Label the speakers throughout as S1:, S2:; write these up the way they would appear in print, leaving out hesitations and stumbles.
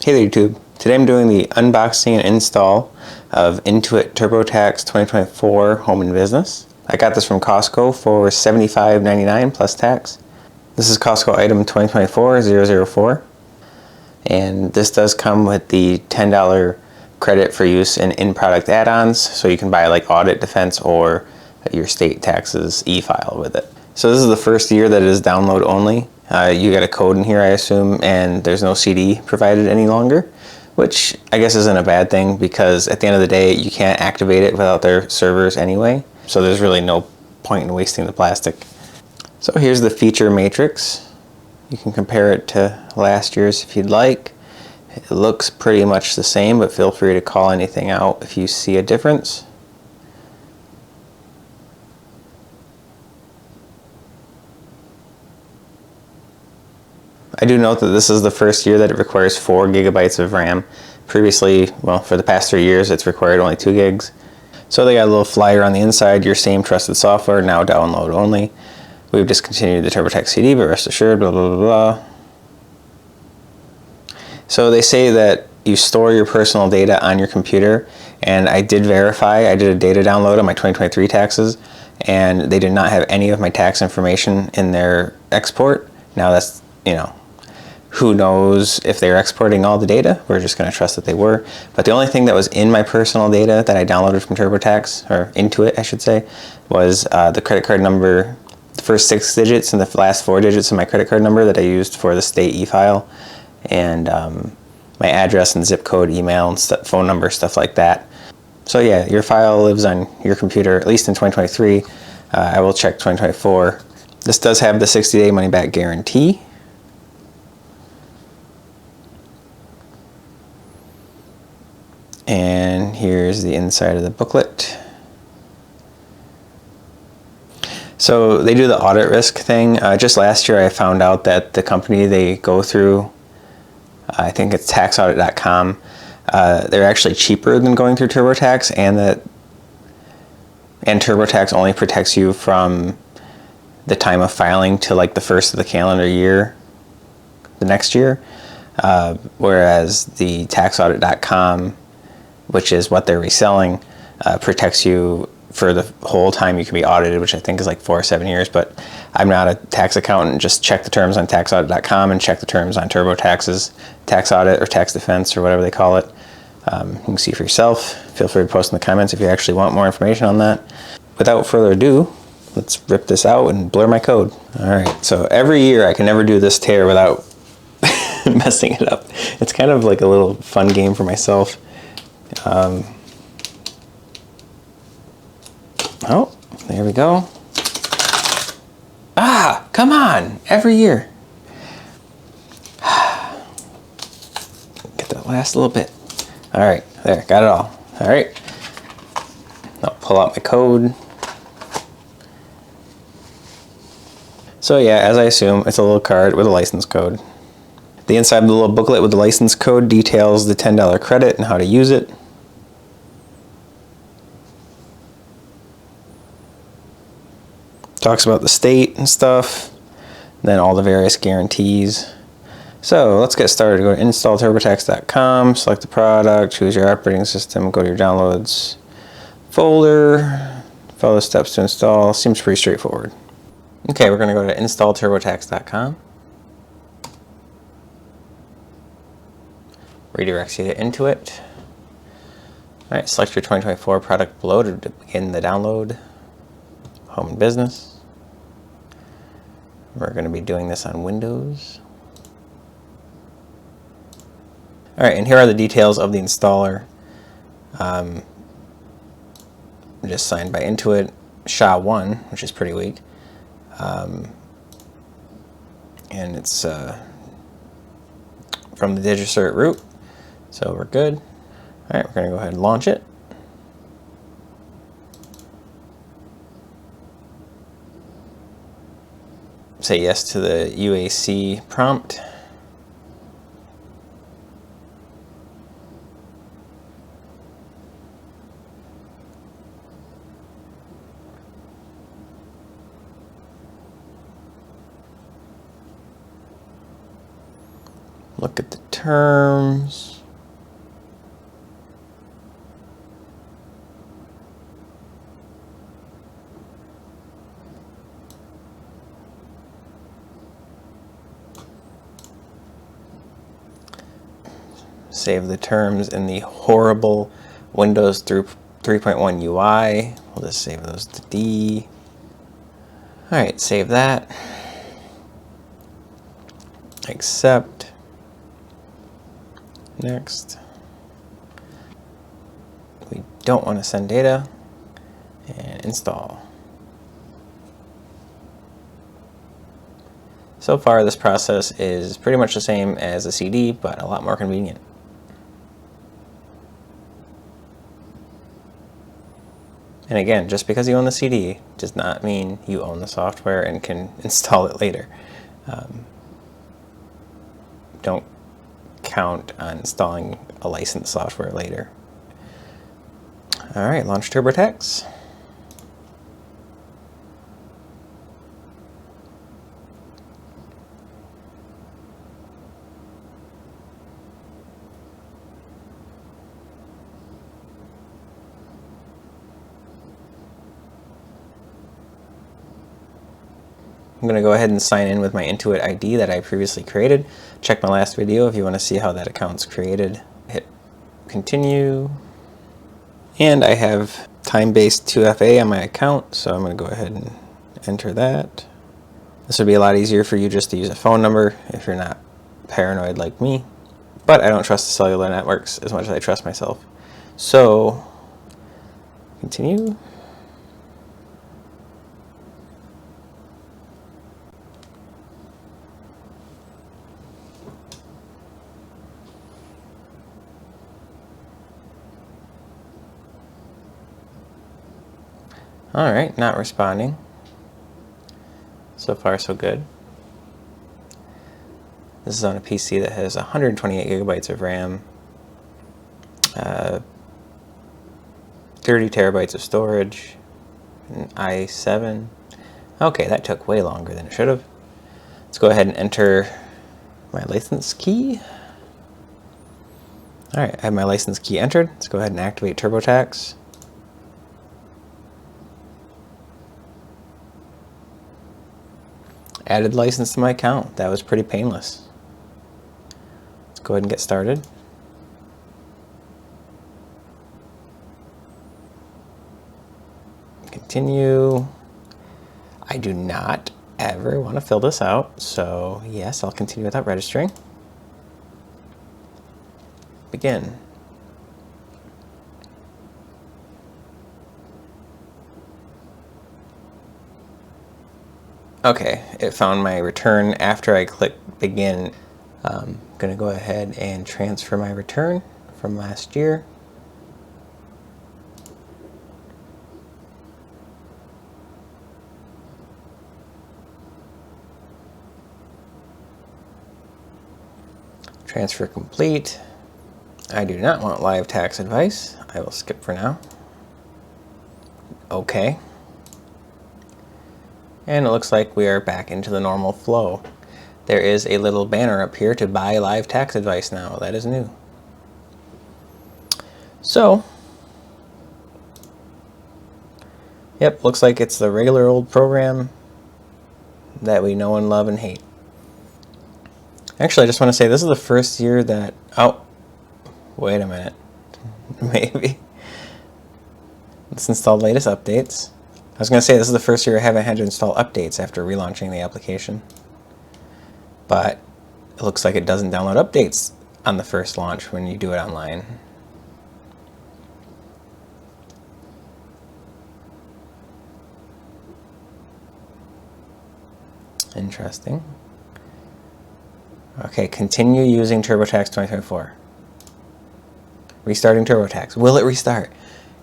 S1: Hey there YouTube. Today I'm doing the unboxing and install of Intuit TurboTax 2024 Home and Business. I got this from Costco for $75.99 plus tax. This is Costco item 2024-004, and this does come with the $10 credit for use in in-product add-ons, so you can buy like audit defense or your state taxes e-file with it. So this is the first year that it is download only. You got a code in here, I assume, and there's no CD provided any longer, which I guess isn't a bad thing because at the end of the day, you can't activate it without their servers anyway, so there's really no point in wasting the plastic. So here's the feature matrix. You can compare it to last year's if you'd like. It looks pretty much the same, but feel free to call anything out if you see a difference. I do note that this is the first year that it requires 4 gigabytes of RAM. Previously, well, for the past 3 years, it's required only 2 gigs. So they got a little flyer on the inside, your same trusted software, now download only. We've discontinued the TurboTax CD, but rest assured, blah, blah, blah, blah. So they say that you store your personal data on your computer, and I did verify. I did a data download on my 2023 taxes, and they did not have any of my tax information in their export. Now that's, who knows if they're exporting all the data. We're just going to trust that they were. But the only thing that was in my personal data that I downloaded from TurboTax, or Intuit I should say, was the credit card number, the first 6 digits and the last 4 digits of my credit card number that I used for the state e-file, and my address and zip code, email, and phone number, stuff like that. So yeah, your file lives on your computer, at least in 2023. I will check 2024. This does have the 60-day money-back guarantee. And here's the inside of the booklet. So they do the audit risk thing. Just last year I found out that the company they go through, I think it's taxaudit.com, they're actually cheaper than going through TurboTax, and TurboTax only protects you from the time of filing to like the first of the calendar year the next year, whereas the taxaudit.com, which is what they're reselling, protects you for the whole time you can be audited, which I think is like 4 or 7 years. But I'm not a tax accountant. Just check the terms on taxaudit.com and check the terms on TurboTax's tax audit or tax defense or whatever they call it. You can see for yourself. Feel free to post in the comments if you actually want more information on that. Without further ado, let's rip this out and blur my code. All right, so every year I can never do this tear without messing it up. It's kind of like a little fun game for myself. Oh, there we go. Ah, come on, every year. Get that last little bit. All right, there, got it all. All right, I'll pull out my code. So yeah, as I assume, it's a little card with a license code. The inside of the little booklet with the license code details the $10 credit and how to use it. Talks about the state and stuff, then all the various guarantees. So let's get started. Go to installturbotax.com, select the product, choose your operating system, go to your downloads folder, follow the steps to install. Seems pretty straightforward. Okay, we're going to go to installturbotax.com. Redirects you to Intuit. All right, select your 2024 product below to begin the download. Home and Business. We're going to be doing this on Windows. All right, and here are the details of the installer. Just signed by Intuit, SHA-1, which is pretty weak. And it's from the DigiCert root, so we're good. All right, we're going to go ahead and launch it. Say yes to the UAC prompt. Look at the terms. Save the terms in the horrible Windows 3.1 UI. We'll just save those to D. All right, save that. Accept. Next. We don't want to send data. And install. So far, this process is pretty much the same as a CD, but a lot more convenient. And again, just because you own the CD does not mean you own the software and can install it later. Don't count on installing a licensed software later. All right, launch TurboTax. I'm going to go ahead and sign in with my Intuit ID that I previously created. Check my last video if you want to see how that account's created. Hit continue. And I have time-based 2FA on my account, so I'm going to go ahead and enter that. This would be a lot easier for you just to use a phone number if you're not paranoid like me. But I don't trust the cellular networks as much as I trust myself. So, continue. All right, not responding. So far, so good. This is on a PC that has 128 gigabytes of RAM, 30 terabytes of storage, an i7. Okay, that took way longer than it should have. Let's go ahead and enter my license key. All right, I have my license key entered. Let's go ahead and activate TurboTax. Added license to my account. That was pretty painless. Let's go ahead and get started. Continue. I do not ever want to fill this out, so yes, I'll continue without registering. Begin. Okay, it found my return after I clicked begin. I'm going to go ahead and transfer my return from last year. Transfer complete. I do not want live tax advice. I will skip for now. Okay. And it looks like we are back into the normal flow. There is a little banner up here to buy live tax advice now. That is new. So, yep, looks like it's the regular old program that we know and love and hate. Actually, I just want to say this is the first year that, oh, wait a minute, maybe. Let's install the latest updates. I was going to say this is the first year I haven't had to install updates after relaunching the application. But it looks like it doesn't download updates on the first launch when you do it online. Interesting. Okay, continue using TurboTax 2024. Restarting TurboTax. Will it restart?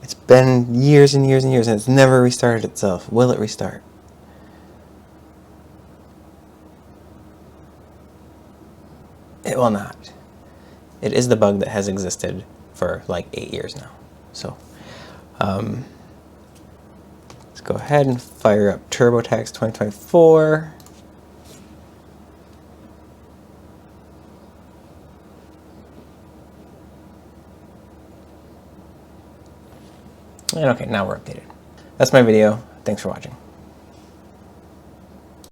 S1: It's been years and years and years and it's never restarted itself. Will it restart? It will not. It is the bug that has existed for like 8 years now. So, let's go ahead and fire up TurboTax 2024. And okay, now we're updated. That's my video. Thanks for watching.